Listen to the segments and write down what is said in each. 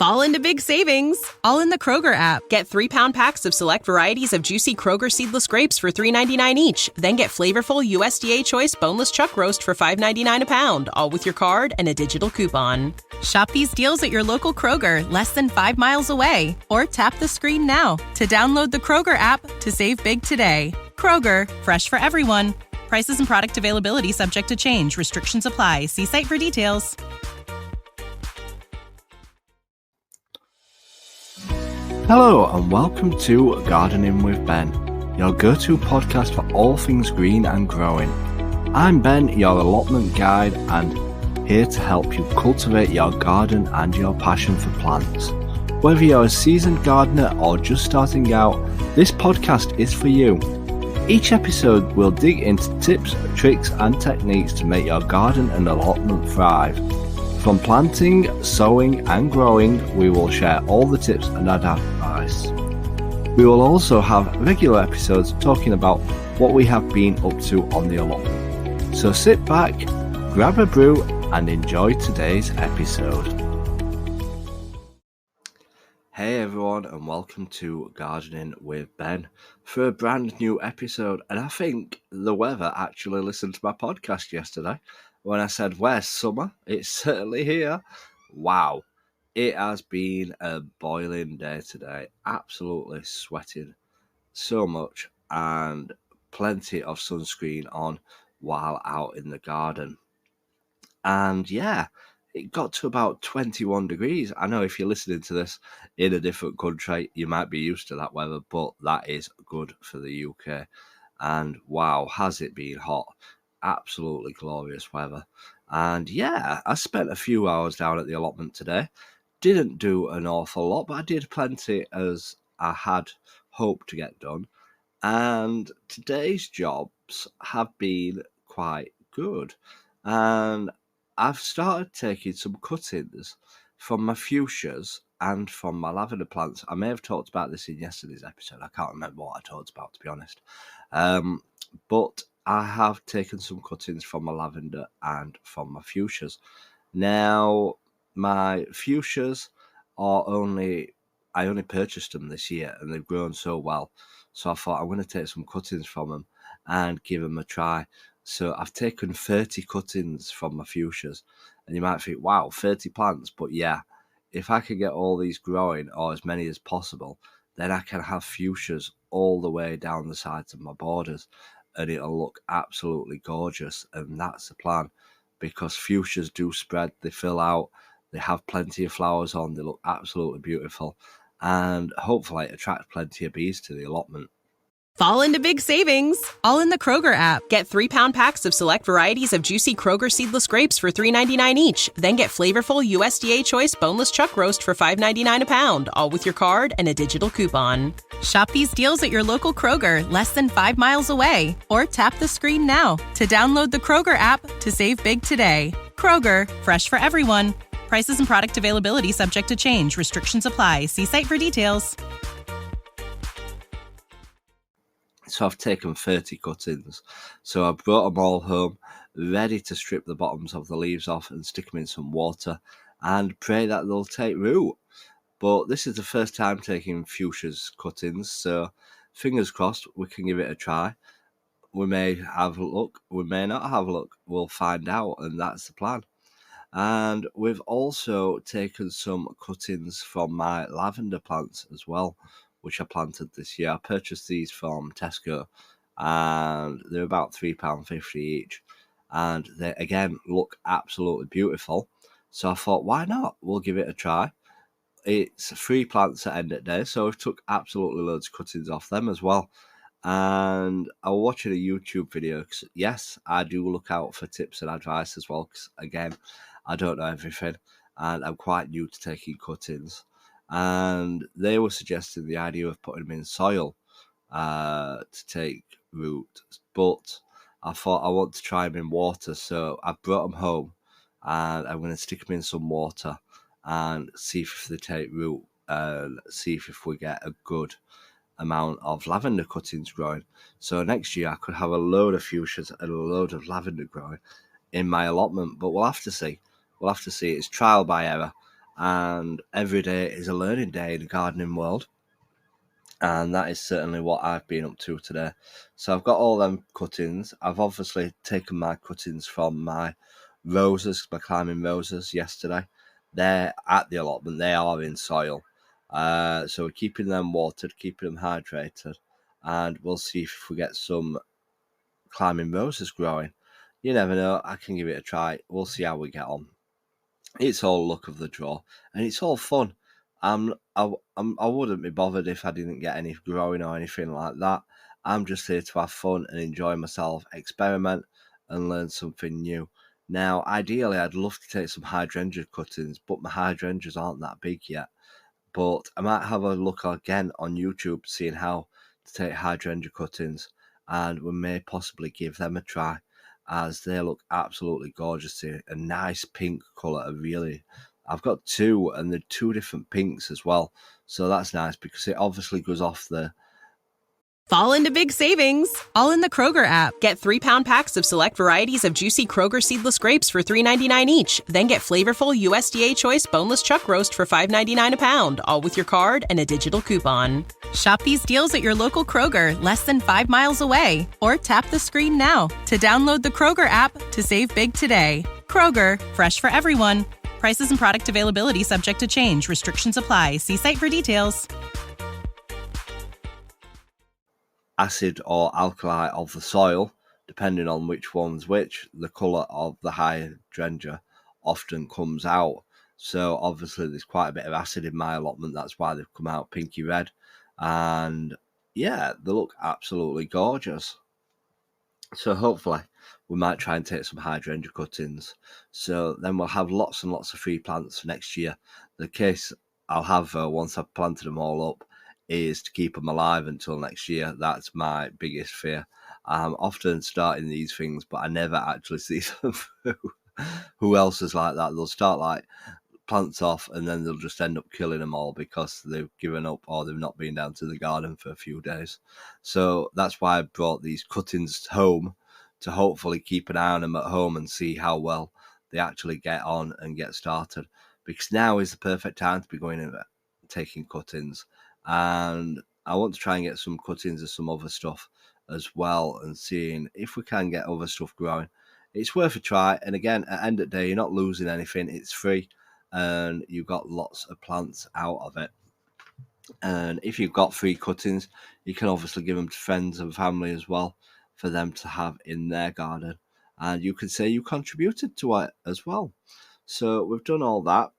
Fall into big savings, all in the Kroger app. Get 3-pound packs of select varieties of juicy Kroger seedless grapes for $3.99 each. Then get flavorful USDA Choice boneless chuck roast for $5.99 a pound, all with your card and a digital coupon. Shop these deals at your local Kroger, less than 5 miles away. Or tap the screen now to download the Kroger app to save big today. Kroger, fresh for everyone. Prices and product availability subject to change. Restrictions apply. See site for details. Hello and welcome to Gardening with Ben, your go-to podcast for all things green and growing. I'm Ben, your allotment guide, and here to help you cultivate your garden and your passion for plants. Whether you're a seasoned gardener or just starting out, this podcast is for you. Each episode will dig into tips, tricks and techniques to make your garden and allotment thrive. From planting, sowing and growing, we will share all the tips and advice. We will also have regular episodes talking about what we have been up to on the allotment. So sit back, grab a brew and enjoy today's episode. Hey everyone and welcome to Gardening with Ben for a brand new episode. And I think the weather actually listened to my podcast yesterday. When I said, where's summer? It's certainly here. Wow. It has been a boiling day today. Absolutely sweating so much and plenty of sunscreen on while out in the garden. And yeah, it got to about 21 degrees. I know if you're listening to this in a different country, you might be used to that weather, but that is good for the UK. And wow, has it been hot. Absolutely glorious weather. And yeah, I spent a few hours down at the allotment today. Didn't do an awful lot, but I did plenty as I had hoped to get done. And today's jobs have been quite good. And I've started taking some cuttings from my fuchsias and from my lavender plants. I may have talked about this in yesterday's episode. I can't remember what I talked about, to be honest. But I have taken some cuttings from my lavender and from my fuchsias. Now, my fuchsias I only purchased them this year and they've grown so well. So I thought I'm going to take some cuttings from them and give them a try. So I've taken 30 cuttings from my fuchsias. And you might think, wow, 30 plants. But yeah, if I can get all these growing or as many as possible, then I can have fuchsias all the way down the sides of my borders. And it'll look absolutely gorgeous. And that's the plan, because fuchsias do spread, they fill out, they have plenty of flowers on, they look absolutely beautiful, and hopefully attract plenty of bees to the allotment. Fall into big savings, all in the Kroger app. Get 3-pound packs of select varieties of juicy Kroger seedless grapes for $3.99 each. Then get flavorful USDA Choice boneless chuck roast for $5.99 a pound, all with your card and a digital coupon. Shop these deals at your local Kroger, less than 5 miles away. Or tap the screen now to download the Kroger app to save big today. Kroger, fresh for everyone. Prices and product availability subject to change. Restrictions apply. See site for details. So I've taken 30 cuttings. So I brought them all home, ready to strip the bottoms of the leaves off and stick them in some water and pray that they'll take root. But this is the first time taking fuchsias cuttings, so fingers crossed we can give it a try. We may have luck, we may not have luck. We'll find out, and that's the plan. And we've also taken some cuttings from my lavender plants as well, which I planted this year. I purchased these from Tesco and they're about £3.50 each. And they, again, look absolutely beautiful. So I thought, why not? We'll give it a try. It's 3 plants at end of day, so I've took absolutely loads of cuttings off them as well. And I was watching a YouTube video. Cause yes, I do look out for tips and advice as well, because again, I don't know everything and I'm quite new to taking cuttings. And they were suggesting the idea of putting them in soil to take root. But I thought I want to try them in water, so I brought them home and I'm going to stick them in some water and see if they take root and see if we get a good amount of lavender cuttings growing. So next year I could have a load of fuchsias and a load of lavender growing in my allotment, but we'll have to see. We'll have to see. It's trial by error. and every day is a learning day in the gardening world. And that is certainly what I've been up to today. So I've got all them cuttings. I've obviously taken my cuttings from my roses, my climbing roses yesterday. They're at the allotment. They are in soil. So we're keeping them watered, keeping them hydrated. And we'll see if we get some climbing roses growing. You never know. I can give it a try. We'll see how we get on. It's all luck of the draw, and it's all fun. I wouldn't be bothered if I didn't get any growing or anything like that. I'm just here to have fun and enjoy myself, experiment, and learn something new. Now, ideally, I'd love to take some hydrangea cuttings, but my hydrangeas aren't that big yet. But I might have a look again on YouTube, seeing how to take hydrangea cuttings, and we may possibly give them a try, as they look absolutely gorgeous here. A nice pink colour, really. I've got two, and they're two different pinks as well, so that's nice because it obviously goes off the... Fall into big savings, all in the Kroger app. Get 3-pound packs of select varieties of juicy Kroger seedless grapes for $3.99 each. Then get flavorful USDA choice boneless chuck roast for $5.99 a pound, all with your card and a digital coupon. Shop these deals at your local Kroger, less than 5 miles away. Or tap the screen now to download the Kroger app to save big today. Kroger, fresh for everyone. Prices and product availability subject to change. Restrictions apply. See site for details. acid or alkali of the soil, depending on which one's which, the colour of the hydrangea often comes out. So obviously there's quite a bit of acid in my allotment. That's why they've come out pinky red. And yeah, they look absolutely gorgeous. So hopefully we might try and take some hydrangea cuttings. So then we'll have lots and lots of free plants for next year. The case I'll have once I've planted them all up is to keep them alive until next year. That's my biggest fear. I'm often starting these things, but I never actually see them through. Who else is like that? They'll start like plants off and then they'll just end up killing them all because they've given up or they've not been down to the garden for a few days. So that's why I brought these cuttings home, to hopefully keep an eye on them at home and see how well they actually get on and get started. Because now is the perfect time to be going in taking cuttings. And I want to try and get some cuttings of some other stuff as well and seeing if we can get other stuff growing. It's worth a try. And again, at the end of the day, you're not losing anything. It's free and you've got lots of plants out of it. And if you've got free cuttings, you can obviously give them to friends and family as well for them to have in their garden. And you can say you contributed to it as well. So we've done all that.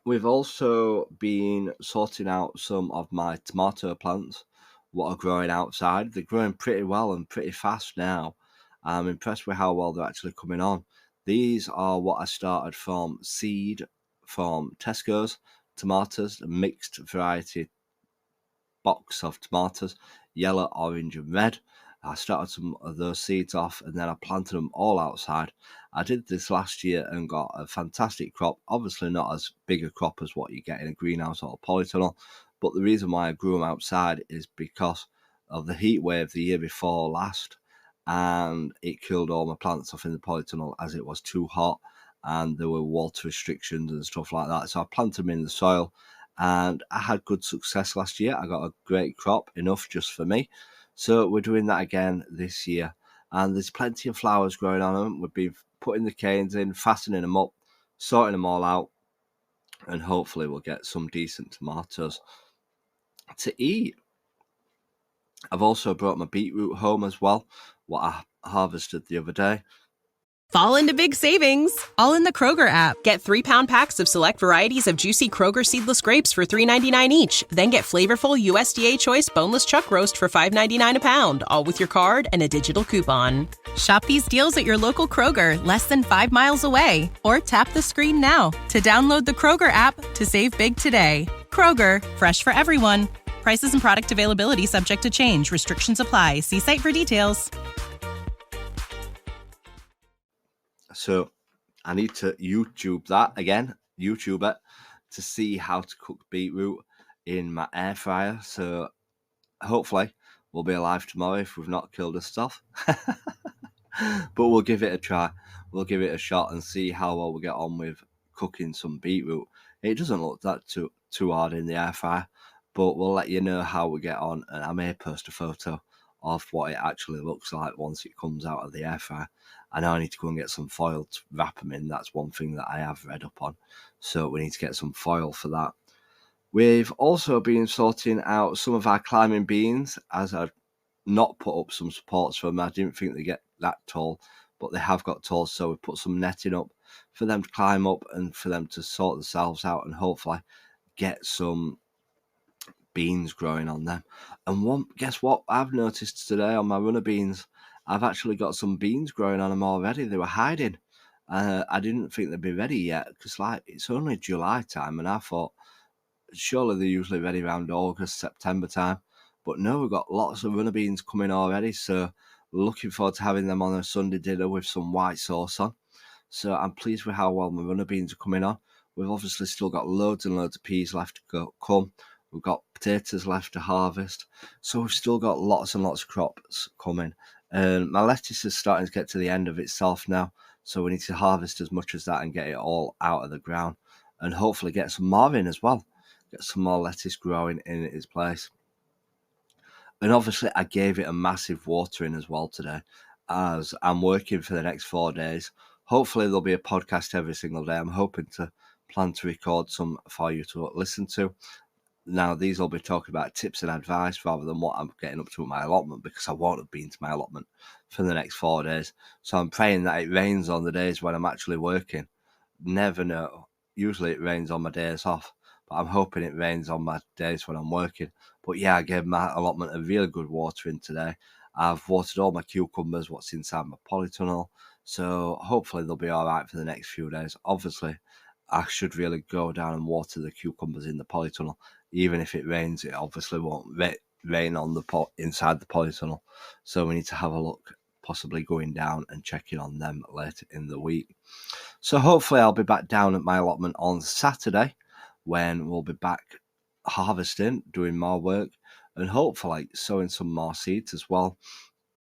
We've also been sorting out some of my tomato plants, what are growing outside. They're growing pretty well and pretty fast now. I'm impressed with how well they're actually coming on. These are what I started from seed from Tesco's tomatoes, a mixed variety box of tomatoes, yellow, orange and red. I started some of those seeds off and then I planted them all outside. I did this last year and got a fantastic crop. Obviously not as big a crop as what you get in a greenhouse or a polytunnel, but the reason why I grew them outside is because of the heat wave the year before last, and it killed all my plants off in the polytunnel as it was too hot and there were water restrictions and stuff like that. So I planted them in the soil and I had good success last year. I got a great crop, enough just for me. So we're doing that again this year. And there's plenty of flowers growing on them. We've been putting the canes in, fastening them up, sorting them all out. And hopefully we'll get some decent tomatoes to eat. I've also brought my beetroot home as well, what I harvested the other day. Fall into big savings, all in the Kroger app. Get 3-pound packs of select varieties of juicy Kroger seedless grapes for $3.99 each. Then get flavorful USDA choice boneless chuck roast for $5.99 a pound, all with your card and a digital coupon. Shop these deals at your local Kroger, less than 5 miles away. Or tap the screen now to download the Kroger app to save big today. Kroger, fresh for everyone. Prices and product availability subject to change. Restrictions apply. See site for details. So I need to YouTube that again, YouTube it, to see how to cook beetroot in my air fryer. So hopefully we'll be alive tomorrow if we've not killed us off. But we'll give it a try. We'll give it a shot and see how well we get on with cooking some beetroot. It doesn't look that too hard in the air fryer, but we'll let you know how we get on, and I may post a photo of what it actually looks like once it comes out of the air fryer. I know I need to go and get some foil to wrap them in. That's one thing that I have read up on, so we need to get some foil for that. We've also been sorting out some of our climbing beans, as I've not put up some supports for them. I didn't think they get that tall, but they have got tall, so we put some netting up for them to climb up and for them to sort themselves out and hopefully get some beans growing on them. And guess what I've noticed today on my runner beans? I've actually got some beans growing on them already. They were hiding. I didn't think they'd be ready yet because it's only July time, and I thought surely they're usually ready around August, September time. But no, we've got lots of runner beans coming already, so looking forward to having them on a Sunday dinner with some white sauce on. So I'm pleased with how well my runner beans are coming on. We've obviously still got loads and loads of peas left to come. We've got potatoes left to harvest. So we've still got lots and lots of crops coming. And my lettuce is starting to get to the end of itself now. So we need to harvest as much as that and get it all out of the ground. And hopefully get some more in as well. Get some more lettuce growing in its place. And obviously I gave it a massive watering as well today, as I'm working for the next 4 days. Hopefully there'll be a podcast every single day. I'm hoping to plan to record some for you to listen to. Now, these will be talking about tips and advice rather than what I'm getting up to at my allotment, because I won't have been to my allotment for the next 4 days. So I'm praying that it rains on the days when I'm actually working. Never know. Usually it rains on my days off, but I'm hoping it rains on my days when I'm working. But yeah, I gave my allotment a really good watering today. I've watered all my cucumbers, what's inside my polytunnel. So hopefully they'll be all right for the next few days. Obviously, I should really go down and water the cucumbers in the polytunnel. Even if it rains, it obviously won't rain on the pot inside the polytunnel. So we need to have a look, possibly going down and checking on them later in the week. So hopefully I'll be back down at my allotment on Saturday, when we'll be back harvesting, doing more work, and hopefully sowing some more seeds as well.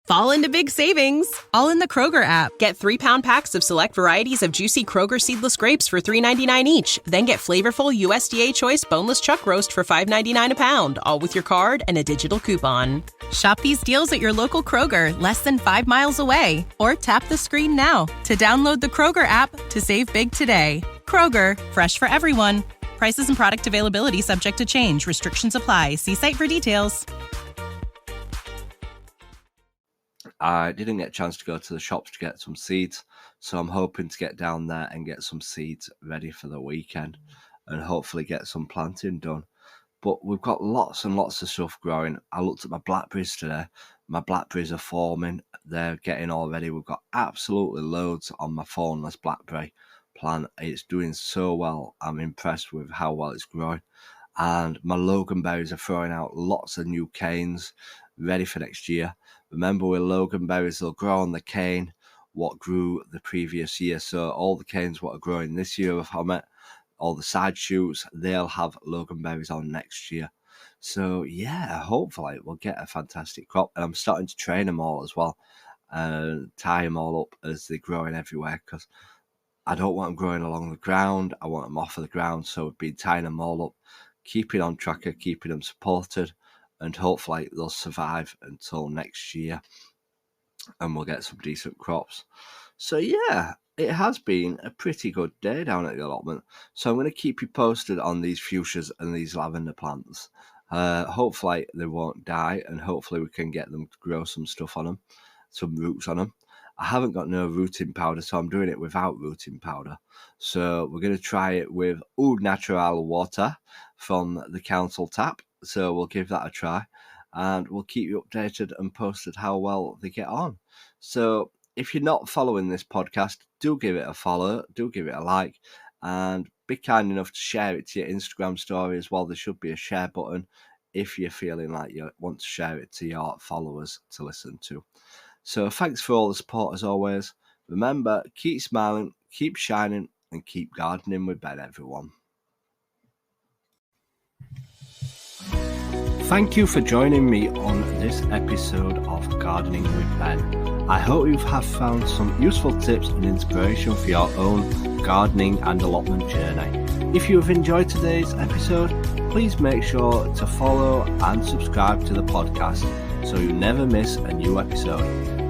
Fall into big savings, all in the Kroger app. Get 3-pound packs of select varieties of juicy Kroger seedless grapes for $3.99 each. Then get flavorful USDA choice boneless chuck roast for $5.99 a pound, all with your card and a digital coupon. Shop these deals at your local Kroger, less than 5 miles away. Or tap the screen now to download the Kroger app to save big today. Kroger, fresh for everyone. Prices and product availability subject to change. Restrictions apply. See site for details. I didn't get a chance to go to the shops to get some seeds, so I'm hoping to get down there and get some seeds ready for the weekend and hopefully get some planting done. But we've got lots and lots of stuff growing. I looked at my blackberries today. My blackberries are forming. They're getting all ready. We've got absolutely loads on my thornless blackberry plant. It's doing so well. I'm impressed with how well it's growing. And my loganberries are throwing out lots of new canes ready for next year. Remember, with loganberries, they'll grow on the cane what grew the previous year. So all the canes what are growing this year from it, all the side shoots, they'll have loganberries on next year. So yeah, hopefully we'll get a fantastic crop. And I'm starting to train them all as well and tie them all up as they're growing everywhere, because I don't want them growing along the ground. I want them off of the ground. So we've been tying them all up, keeping on tracker, keeping them supported, and hopefully they'll survive until next year and we'll get some decent crops. So yeah, it has been a pretty good day down at the allotment. So I'm going to keep you posted on these fuchsias and these lavender plants. Hopefully they won't die, and hopefully we can get them to grow some stuff on them, some roots on them. I haven't got no rooting powder, so I'm doing it without rooting powder. So we're going to try it with Eau Naturale water from the council tap. So we'll give that a try, and we'll keep you updated and posted how well they get on. So if you're not following this podcast, do give it a follow, do give it a like, and be kind enough to share it to your Instagram story as well. There should be a share button if you're feeling like you want to share it to your followers to listen to. So thanks for all the support as always. Remember, keep smiling, keep shining, and keep gardening with Ben, everyone. Thank you for joining me on this episode of Gardening with Ben. I hope you have found some useful tips and inspiration for your own gardening and allotment journey. If you have enjoyed today's episode, please make sure to follow and subscribe to the podcast so you never miss a new episode.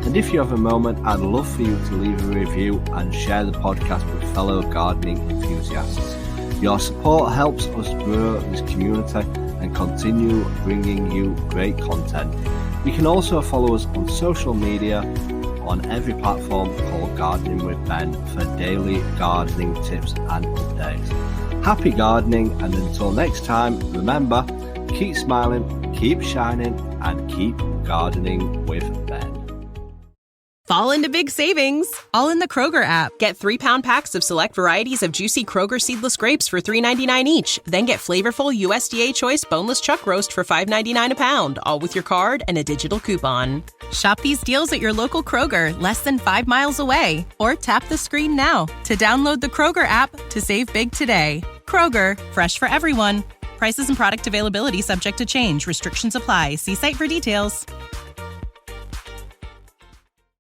And if you have a moment, I'd love for you to leave a review and share the podcast with fellow gardening enthusiasts. Your support helps us grow this community and continue bringing you great content. You can also follow us on social media on every platform called Gardening with Ben for daily gardening tips and updates. Happy gardening, and until next time, remember, keep smiling, keep shining, and keep gardening with Ben. Fall into big savings, all in the Kroger app. Get 3-pound packs of select varieties of juicy Kroger seedless grapes for $3.99 each. Then get flavorful USDA choice boneless chuck roast for $5.99 a pound, all with your card and a digital coupon. Shop these deals at your local Kroger, less than 5 miles away. Or tap the screen now to download the Kroger app to save big today. Kroger, fresh for everyone. Prices and product availability subject to change. Restrictions apply. See site for details.